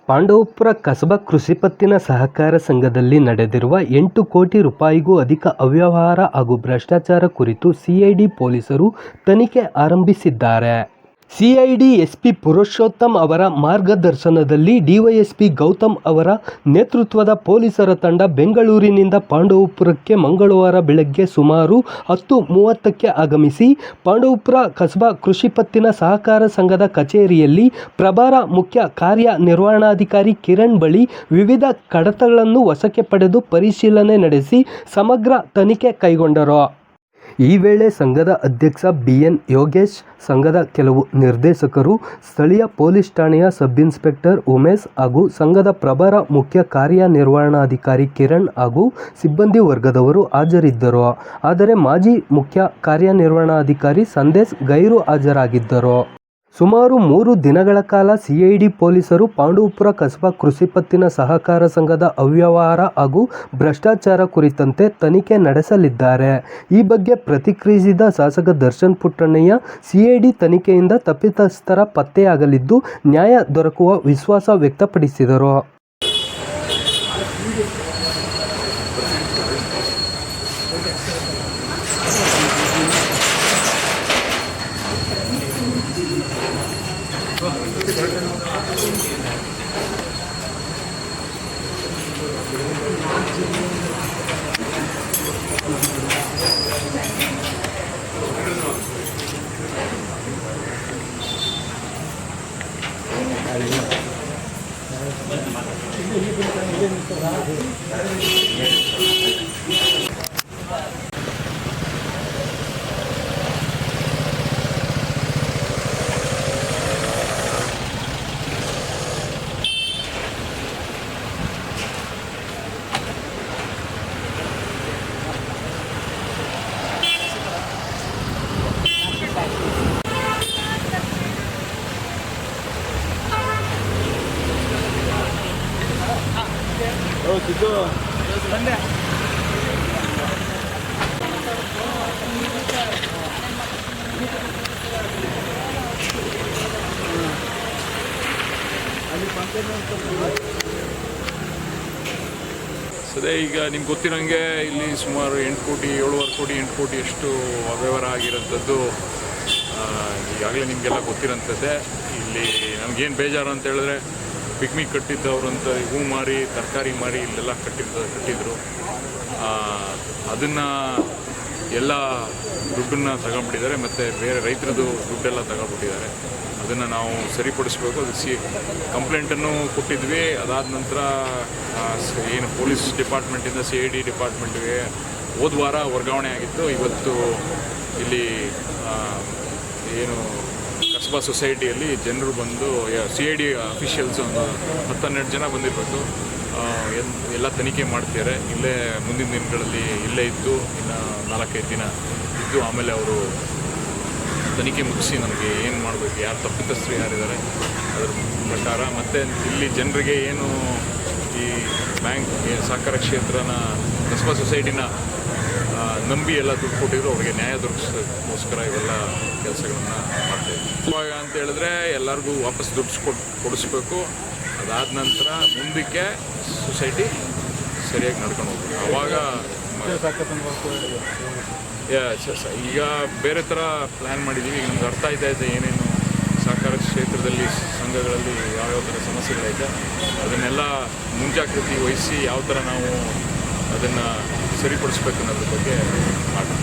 ಪಾಂಡವಪುರ ಕಸಬಾ ಕೃಷಿ ಪತ್ತಿನ ಸಹಕಾರ ಸಂಘದಲ್ಲಿ ನಡೆದಿರುವ 8 ಕೋಟಿ ರೂಪಾಯಿಗೂ ಅಧಿಕ ಅವ್ಯವಹಾರ ಹಾಗೂ ಭ್ರಷ್ಟಾಚಾರ ಕುರಿತು ಸಿಐಡಿ ಪೊಲೀಸರು ತನಿಖೆ ಆರಂಭಿಸಿದ್ದಾರೆ. ಸಿಐಡಿ ಎಸ್ಪಿ ಪುರುಷೋತ್ತಮ್ ಅವರ ಮಾರ್ಗದರ್ಶನದಲ್ಲಿ ಡಿವೈಎಸ್ಪಿ ಗೌತಮ್ ಅವರ ನೇತೃತ್ವದ ಪೊಲೀಸರ ತಂಡ ಬೆಂಗಳೂರಿನಿಂದ ಪಾಂಡವಪುರಕ್ಕೆ ಮಂಗಳವಾರ ಬೆಳಗ್ಗೆ ಸುಮಾರು 10:30ಕ್ಕೆ ಆಗಮಿಸಿ ಪಾಂಡವಪುರ ಕಸಬಾ ಕೃಷಿ ಪತ್ತಿನ ಸಹಕಾರ ಸಂಘದ ಕಚೇರಿಯಲ್ಲಿ ಪ್ರಭಾರ ಮುಖ್ಯ ಕಾರ್ಯನಿರ್ವಹಣಾಧಿಕಾರಿ ಕಿರಣ್ ಬಳಿ ವಿವಿಧ ಕಡತಗಳನ್ನು ವಶಕ್ಕೆ ಪಡೆದು ಪರಿಶೀಲನೆ ನಡೆಸಿ ಸಮಗ್ರ ತನಿಖೆ ಕೈಗೊಂಡರು. ಈ ವೇಳೆ ಸಂಘದ ಅಧ್ಯಕ್ಷ ಬಿಎನ್ ಯೋಗೇಶ್, ಸಂಘದ ಕೆಲವು ನಿರ್ದೇಶಕರು, ಸ್ಥಳೀಯ ಪೊಲೀಸ್ ಠಾಣೆಯ ಸಬ್ಇನ್ಸ್ಪೆಕ್ಟರ್ ಉಮೇಶ್ ಹಾಗೂ ಸಂಘದ ಪ್ರಭಾರ ಮುಖ್ಯ ಕಾರ್ಯನಿರ್ವಹಣಾಧಿಕಾರಿ ಕಿರಣ್ ಹಾಗೂ ಸಿಬ್ಬಂದಿ ವರ್ಗದವರು ಹಾಜರಿದ್ದರು. ಆದರೆ ಮಾಜಿ ಮುಖ್ಯ ಕಾರ್ಯನಿರ್ವಹಣಾಧಿಕಾರಿ ಸಂದೇಶ್ ಗೈರು ಹಾಜರಾಗಿದ್ದರು. ಸುಮಾರು 3 ದಿನಗಳ ಕಾಲ ಸಿಐಡಿ ಪೊಲೀಸರು ಪಾಂಡವಪುರ ಕಸಬಾ ಕೃಷಿ ಪತ್ತಿನ ಸಹಕಾರ ಸಂಘದ ಅವ್ಯವಹಾರ ಹಾಗೂ ಭ್ರಷ್ಟಾಚಾರ ಕುರಿತಂತೆ ತನಿಖೆ ನಡೆಸಲಿದ್ದಾರೆ. ಈ ಬಗ್ಗೆ ಪ್ರತಿಕ್ರಿಯಿಸಿದ ಶಾಸಕ ದರ್ಶನ್ ಪುಟ್ಟಣ್ಣಯ್ಯ, ಸಿಐಡಿ ತನಿಖೆಯಿಂದ ತಪ್ಪಿತಸ್ಥರ ಪತ್ತೆಯಾಗಲಿದ್ದು ನ್ಯಾಯ ದೊರಕುವ ವಿಶ್ವಾಸ ವ್ಯಕ್ತಪಡಿಸಿದರು. ಸದೇ ಈಗ ನಿಮ್ಗೆ ಗೊತ್ತಿರೋಂಗೆ ಇಲ್ಲಿ ಸುಮಾರು 8 ಕೋಟಿ 7.5 ಕೋಟಿ 8 ಕೋಟಿ ಅಷ್ಟು ಅವ್ಯವಹಾರ ಆಗಿರೋಂಥದ್ದು ಈಗಾಗಲೇ ನಿಮಗೆಲ್ಲ ಗೊತ್ತಿರೋಂಥದ್ದೇ. ಇಲ್ಲಿ ನಮಗೇನು ಬೇಜಾರು ಅಂತ ಹೇಳಿದ್ರೆ, ಪಿಕ್ನಿಕ್ ಕಟ್ಟಿದ್ದವರು ಅಂತ ಹೂ ಮಾರಿ ತರಕಾರಿ ಮಾರಿ ಇಲ್ಲೆಲ್ಲ ಕಟ್ಟಿದ್ರು. ಅದನ್ನು ಎಲ್ಲ ದುಡ್ಡನ್ನು ತಗೊಂಡ್ಬಿಟ್ಟಿದ್ದಾರೆ ಮತ್ತು ಬೇರೆ ರೈತರದ್ದು ದುಡ್ಡೆಲ್ಲ ತಗೊಂಡ್ಬಿಟ್ಟಿದ್ದಾರೆ. ಅದನ್ನು ನಾವು ಸರಿಪಡಿಸ್ಬೇಕು. ಅದಕ್ಕೆ ಕಂಪ್ಲೇಂಟನ್ನು ಕೊಟ್ಟಿದ್ವಿ. ಅದಾದ ನಂತರ ಏನು ಪೊಲೀಸ್ ಡಿಪಾರ್ಟ್ಮೆಂಟಿಂದ ಸಿಐಡಿ ಡಿಪಾರ್ಟ್ಮೆಂಟ್ಗೆ ಹೋದ ವಾರ ವರ್ಗಾವಣೆ ಆಗಿತ್ತು. ಇವತ್ತು ಇಲ್ಲಿ ಏನು ಕಸಬಾ ಸೊಸೈಟಿಯಲ್ಲಿ ಜನರು ಬಂದು ಸಿಐಡಿ ಅಫಿಷಿಯಲ್ಸ್ ಒಂದು 10-12 ಜನ ಬಂದಿರಬೇಕು. ಎಲ್ಲ ತನಿಖೆ ಮಾಡ್ತಿದ್ದಾರೆ. ಇಲ್ಲೇ ಮುಂದಿನ ದಿನಗಳಲ್ಲಿ ಇಲ್ಲೇ ಇದ್ದು ಇನ್ನು 4-5 ದಿನ ಇದ್ದು ಆಮೇಲೆ ಅವರು ತನಿಖೆ ಮುಗಿಸಿ ನಮಗೆ ಏನು ಮಾಡಬೇಕು, ಯಾರು ತಪ್ಪಿತಸ್ಥರು ಯಾರಿದ್ದಾರೆ ಅದರ ಪ್ರಕಾರ, ಮತ್ತು ಇಲ್ಲಿ ಜನರಿಗೆ ಏನು ಈ ಬ್ಯಾಂಕ್ ಸಹಕಾರ ಕ್ಷೇತ್ರನ ಕಸಬಾ ಸೊಸೈಟಿನ ನಂಬಿ ಎಲ್ಲ ದುಡ್ಡು ಕೊಟ್ಟಿದ್ರು ಅವ್ರಿಗೆ ನ್ಯಾಯ ದೊರಕಿಸೋಕ್ಕೋಸ್ಕರ ಇವೆಲ್ಲ ಕೆಲಸಗಳನ್ನು ಮಾಡ್ತಾಯಿದ್ವಿ. ಇವಾಗ ಅಂತ ಹೇಳಿದ್ರೆ ಎಲ್ಲರಿಗೂ ವಾಪಸ್ ದುಡ್ಡು ಕೊಡಿಸ್ಬೇಕು. ಅದಾದ ನಂತರ ಮುಂದಕ್ಕೆ ಸೊಸೈಟಿ ಸರಿಯಾಗಿ ನಡ್ಕೊಂಡು ಹೋಗ್ಬೇಕು. ಆವಾಗ ಈಗ ಬೇರೆ ಥರ ಪ್ಲ್ಯಾನ್ ಮಾಡಿದ್ದೀವಿ. ಈಗ ನಮ್ಗೆ ಅರ್ಥ ಆಯ್ತಾ ಇದೆ ಏನೇನು ಸಹಕಾರ ಕ್ಷೇತ್ರದಲ್ಲಿ ಸಂಘಗಳಲ್ಲಿ ಯಾವ್ಯಾವ ಥರ ಸಮಸ್ಯೆಗಳೈತೆ ಅದನ್ನೆಲ್ಲ ಮುಂಜಾಗ್ರತೆ ವಹಿಸಿ ಯಾವ ಥರ ನಾವು ಅದನ್ನು ಸರಿಪಡಿಸ್ಬೇಕು ಅನ್ನೋದ್ರ ಬಗ್ಗೆ ಮಾಡ್ತೀವಿ.